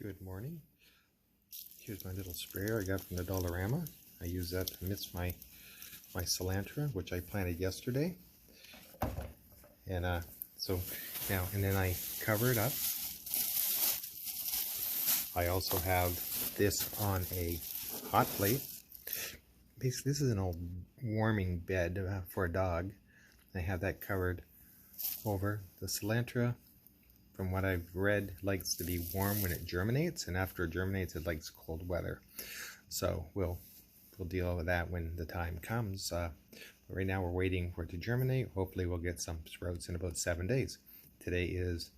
Good morning. Here's my little sprayer I got from the Dollarama. I use that to mist my cilantro, which I planted yesterday. And and then I cover it up. I also have this on a hot plate. Basically, this is an old warming bed for a dog. I have that covered over. The cilantro, from what I've read, likes to be warm when it germinates, and after it germinates it likes cold weather. So we'll deal with that when the time comes. Right now we're waiting for it to germinate. Hopefully we'll get some sprouts in about 7 days. Today is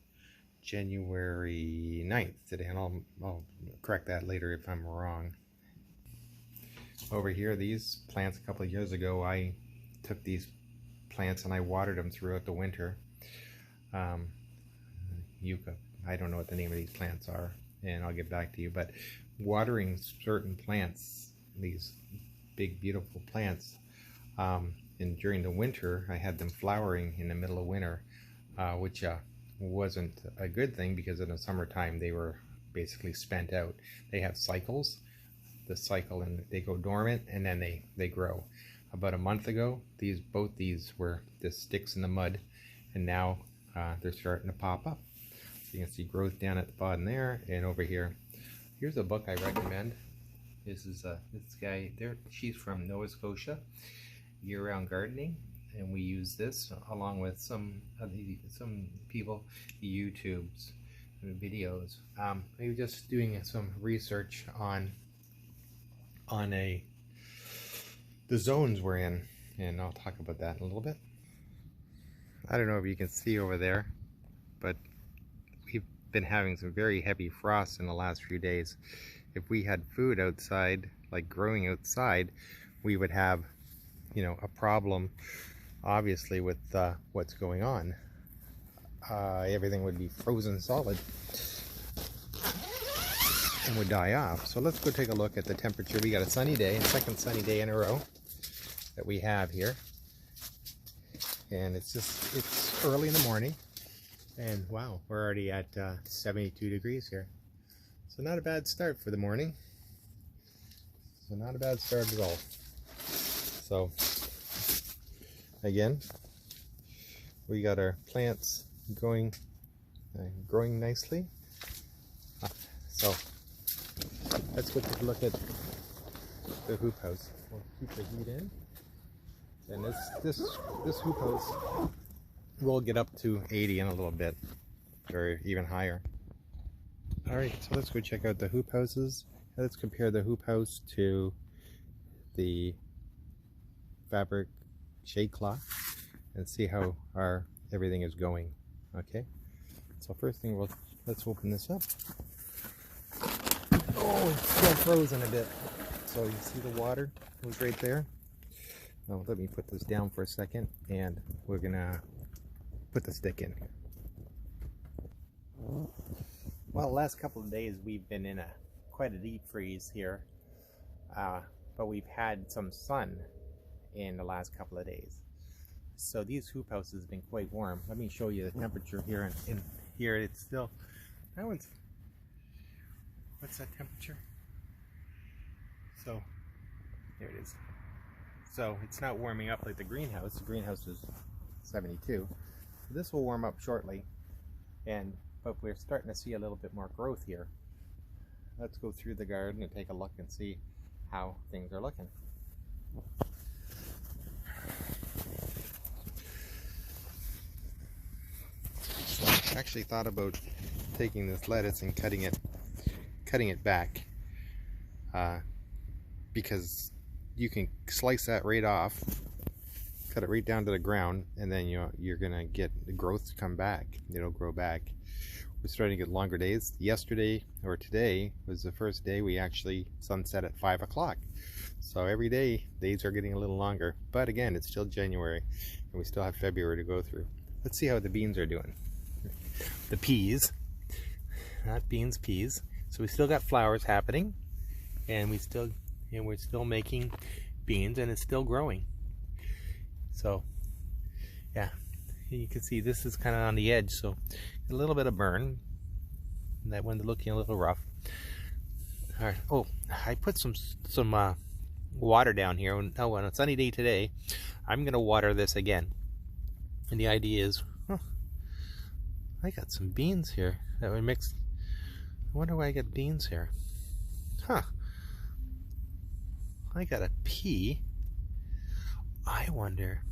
January 9th today, and I'll correct that later if I'm wrong. Over here, these plants, a couple of years ago, I took these plants and I watered them throughout the winter. Yucca, I don't know what the name of these plants are, and I'll get back to you, but watering certain plants, these big beautiful plants, and during the winter I had them flowering in the middle of winter, which wasn't a good thing, because in the summertime they were basically spent out. They have cycles, the cycle, and they go dormant and then they grow. About a month ago, both these were just sticks in the mud, and now they're starting to pop up. So you can see growth down at the bottom there, and over here. Here's a book I recommend. This is this guy there. She's from Nova Scotia, Year-Round Gardening, and we use this along with some people YouTube's videos. We were just doing some research on the zones we're in, and I'll talk about that in a little bit. I don't know if you can see over there, but we've been having some very heavy frosts in the last few days. If we had food outside, like growing outside, we would have, a problem, obviously, with what's going on. Everything would be frozen solid and would die off. So let's go take a look at the temperature. We got a sunny day, a second sunny day in a row that we have here. And it's early in the morning, and wow, we're already at 72 degrees here. So not a bad start for the morning. So not a bad start at all. So again, we got our plants growing nicely. So let's go take a look at the hoop house. We'll keep the heat in. And this hoop house will get up to 80 in a little bit, or even higher. Alright, so let's go check out the hoop houses. Let's compare the hoop house to the fabric shade cloth and see how everything is going. Okay, so first thing, let's open this up. Oh, it's still frozen a bit. So you see the water was right there. Now let me put this down for a second, and we're gonna put the stick in. Well, the last couple of days we've been in quite a deep freeze here, but we've had some sun in the last couple of days. So these hoop houses have been quite warm. Let me show you the temperature here. In here, it's still, what's that temperature? So there it is. So it's not warming up like the greenhouse. The greenhouse is 72. So this will warm up shortly, but we're starting to see a little bit more growth here. Let's go through the garden and take a look and see how things are looking. So I actually thought about taking this lettuce and cutting it back, because you can slice that right off, cut it right down to the ground, and then you're gonna get the growth to come back. It'll grow back. We're starting to get longer days. Yesterday, or today, was the first day we actually sunset at 5 o'clock. So every day, days are getting a little longer. But again, it's still January, and we still have February to go through. Let's see how the beans are doing. The peas, not beans, peas. So we still got flowers happening, and we're still making beans, and it's still growing. So yeah, you can see this is kind of on the edge, so a little bit of burn, that one's looking a little rough. All right. Oh, I put some water down here. Oh, on a sunny day today, I'm gonna water this again. And the idea is, I got some beans here that we mixed. I wonder why I got beans here. Huh. I got a pea. I wonder,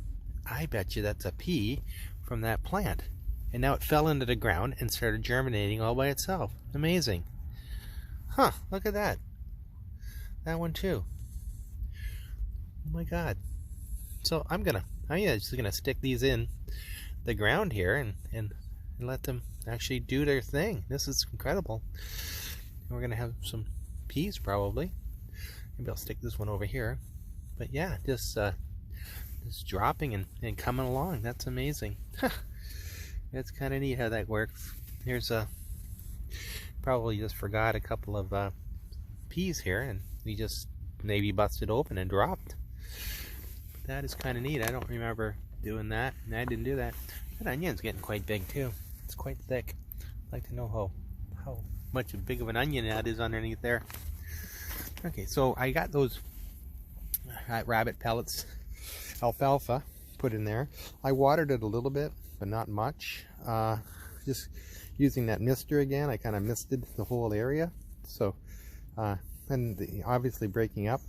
I bet you that's a pea from that plant. And now it fell into the ground and started germinating all by itself. Amazing. Huh, look at that. That one too. Oh my God. So I'm just gonna stick these in the ground here and let them actually do their thing. This is incredible. We're gonna have some peas probably. Maybe I'll stick this one over here. But yeah, just dropping and coming along. That's amazing. It's kind of neat how that works. Here's probably just forgot a couple of peas here, and we just maybe busted open and dropped. But that is kind of neat. I don't remember doing that, and I didn't do that. That onion's getting quite big too. It's quite thick. I'd like to know how much big of an onion that is underneath there. Okay, so I got those rabbit pellets, alfalfa, put in there. I watered it a little bit, but not much. Just using that mister again, I kind of misted the whole area. So, and obviously breaking up,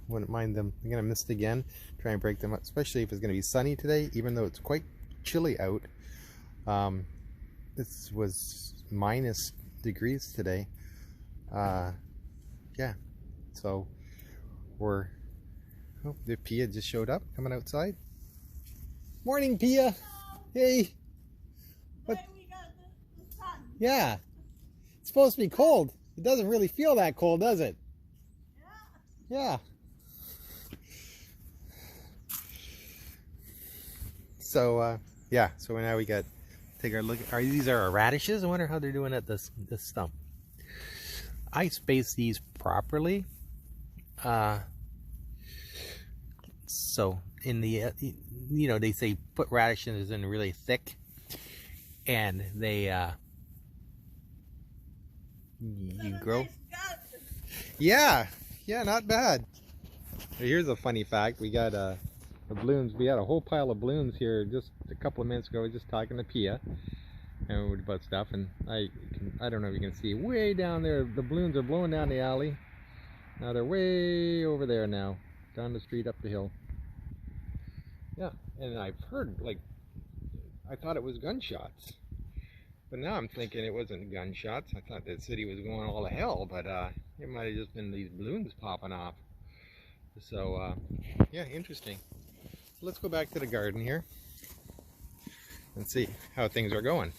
wouldn't mind them. I'm gonna mist again, try and break them up, especially if it's gonna be sunny today, even though it's quite chilly out. This was minus degrees today. Yeah, so oh, the Pia just showed up, coming outside. Morning, Pia. Hey. What? We got the sun. Yeah. It's supposed to be cold. It doesn't really feel that cold, does it? Yeah. Yeah. So, yeah. So now we got take our look. These are our radishes. I wonder how they're doing at this stump. I spaced these properly. So in the they say put radishes in really thick, and they you grow. Yeah, not bad. Here's a funny fact. We got the balloons. We had a whole pile of balloons here just a couple of minutes ago, just talking to Pia and about stuff, and I don't know if you can see way down there, the balloons are blowing down the alley. Now they're way over there now, down the street, up the hill. Yeah, and I've heard, like, I thought it was gunshots, but now I'm thinking it wasn't gunshots. I thought the city was going all to hell, but it might have just been these balloons popping off. So yeah, interesting. Let's go back to the garden here and see how things are going.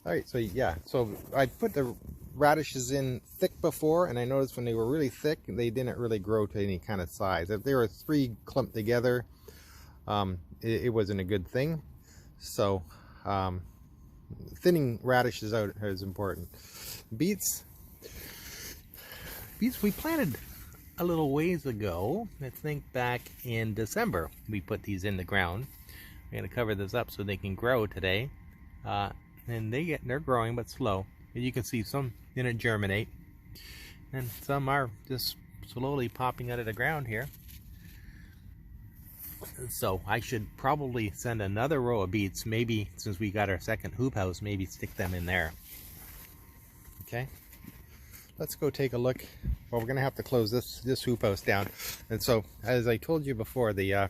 All right, so yeah, so I put the radishes in thick before, and I noticed when they were really thick, they didn't really grow to any kind of size. If they were 3 clumped together, it wasn't a good thing. So thinning radishes out is important. Beets we planted a little ways ago. I think back in December we put these in the ground. I'm going to cover this up so they can grow today, and they're growing but slow. And you can see some didn't germinate, and some are just slowly popping out of the ground here. So I should probably send another row of beets, maybe since we got our second hoop house, maybe stick them in there. Okay, let's go take a look. Well, we're gonna have to close this hoop house down, and so as I told you before, the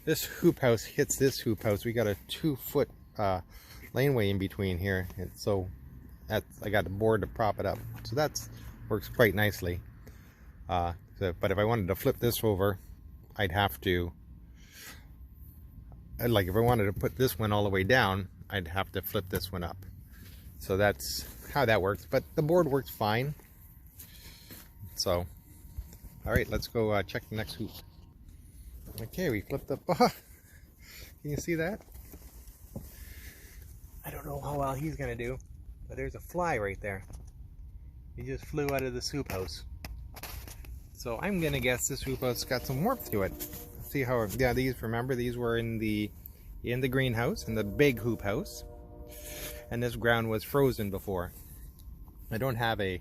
this hoop house hits this hoop house. We got a 2-foot laneway in between here, and so I got a board to prop it up, so that's works quite nicely. But if I wanted to flip this over, I'd have to, like, if I wanted to put this one all the way down, I'd have to flip this one up. So that's how that works, but the board works fine. So, all right, let's go check the next hoop. Okay, we flipped up. Can you see that? I don't know how well he's gonna do, but there's a fly right there. He just flew out of this hoop house. So I'm gonna guess this hoop house got some warmth to it. See how? Yeah, these, remember, these were in the greenhouse, in the big hoop house. and this ground was frozen before. I don't have a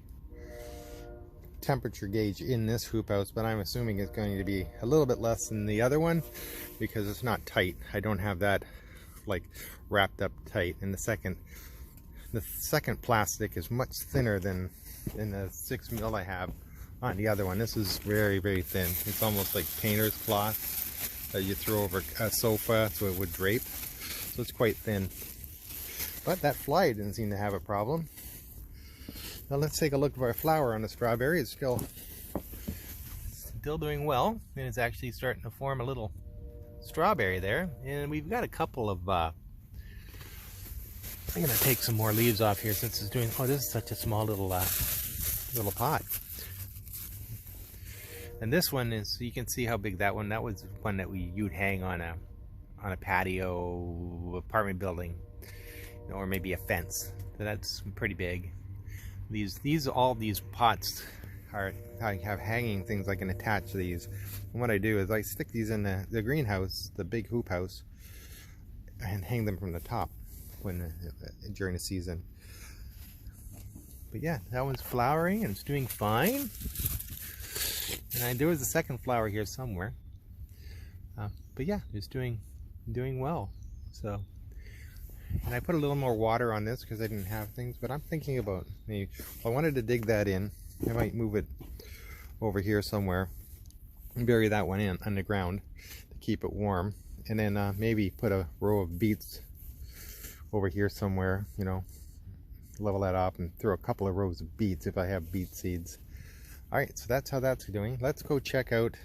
temperature gauge in this hoop house, but I'm assuming it's going to be a little bit less than the other one because it's not tight. I don't have that like wrapped up tight. And the second plastic is much thinner than in the 6 mil I have on the other one. This is very, very thin. It's almost like painter's cloth that you throw over a sofa so it would drape. So it's quite thin. But that fly didn't seem to have a problem. Now let's take a look at our flower on the strawberry. It's still doing well, and it's actually starting to form a little strawberry there. And we've got a couple of I'm gonna take some more leaves off here since it's doing. Oh, this is such a small little pot. And this one is, you can see how big that one. That was one that you'd hang on a patio apartment building, or maybe a fence. So that's pretty big. All these pots I have hanging things I can attach to these. And what I do is I stick these in the greenhouse, the big hoop house, and hang them from the top during the season. But yeah, that one's flowering and it's doing fine. And there was a second flower here somewhere. But yeah, it's doing well. So. And I put a little more water on this because I didn't have things, but I'm thinking about maybe, if I wanted to dig that in, I might move it over here somewhere and bury that one in underground to keep it warm, and then maybe put a row of beets over here somewhere, you know, level that up and throw a couple of rows of beets if I have beet seeds. Alright, so that's how that's doing. Let's go check out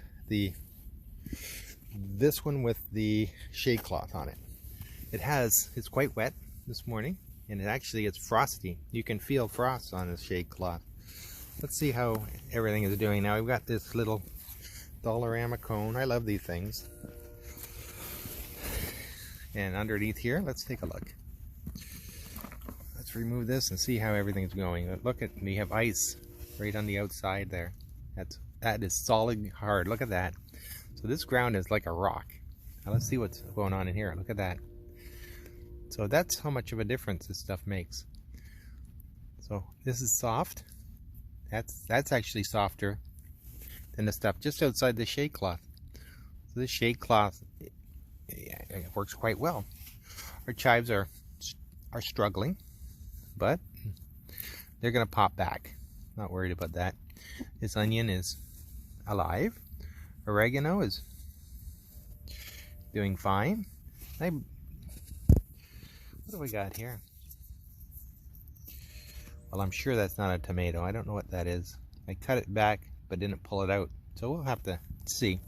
this one with the shade cloth on it. It's quite wet this morning, and it's frosty. You can feel frost on the shade cloth. Let's see how everything is doing now. We've got this little Dollarama cone. I love these things. And underneath here, let's take a look. Let's remove this and see how everything's going. We have ice right on the outside there. That is solid hard. Look at that. So this ground is like a rock. Now let's see what's going on in here. Look at that. So that's how much of a difference this stuff makes. So this is soft. That's actually softer than the stuff just outside the shade cloth. So this shade cloth, it works quite well. Our chives are struggling, but they're gonna pop back. Not worried about that. This onion is alive. Oregano is doing fine. What do we got here? Well, I'm sure that's not a tomato. I don't know what that is. I cut it back but didn't pull it out, so we'll have to see.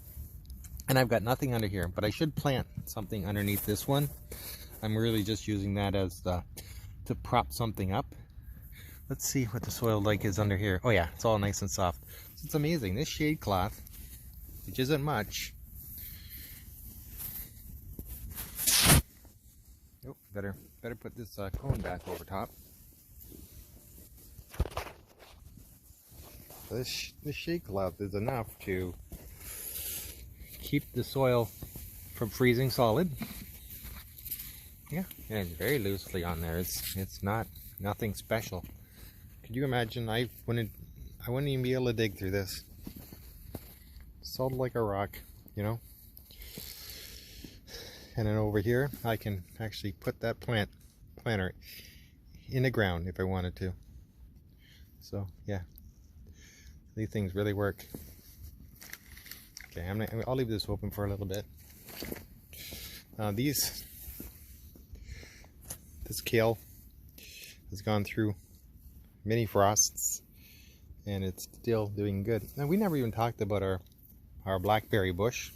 And I've got nothing under here, but I should plant something underneath this one. I'm really just using that as to prop something up. Let's see what the soil like is under here. Oh yeah, it's all nice and soft. So it's amazing. This shade cloth, which isn't much. Oh, better put this cone back over top. So this shade cloth is enough to keep the soil from freezing solid. Yeah, and it's very loosely on there. It's nothing special. Could you imagine? I wouldn't even be able to dig through this. Solid like a rock, you know. And then over here, I can actually put that planter in the ground if I wanted to. So yeah, these things really work. Okay, I'll leave this open for a little bit. This kale has gone through many frosts, and it's still doing good. Now, we never even talked about our blackberry bush.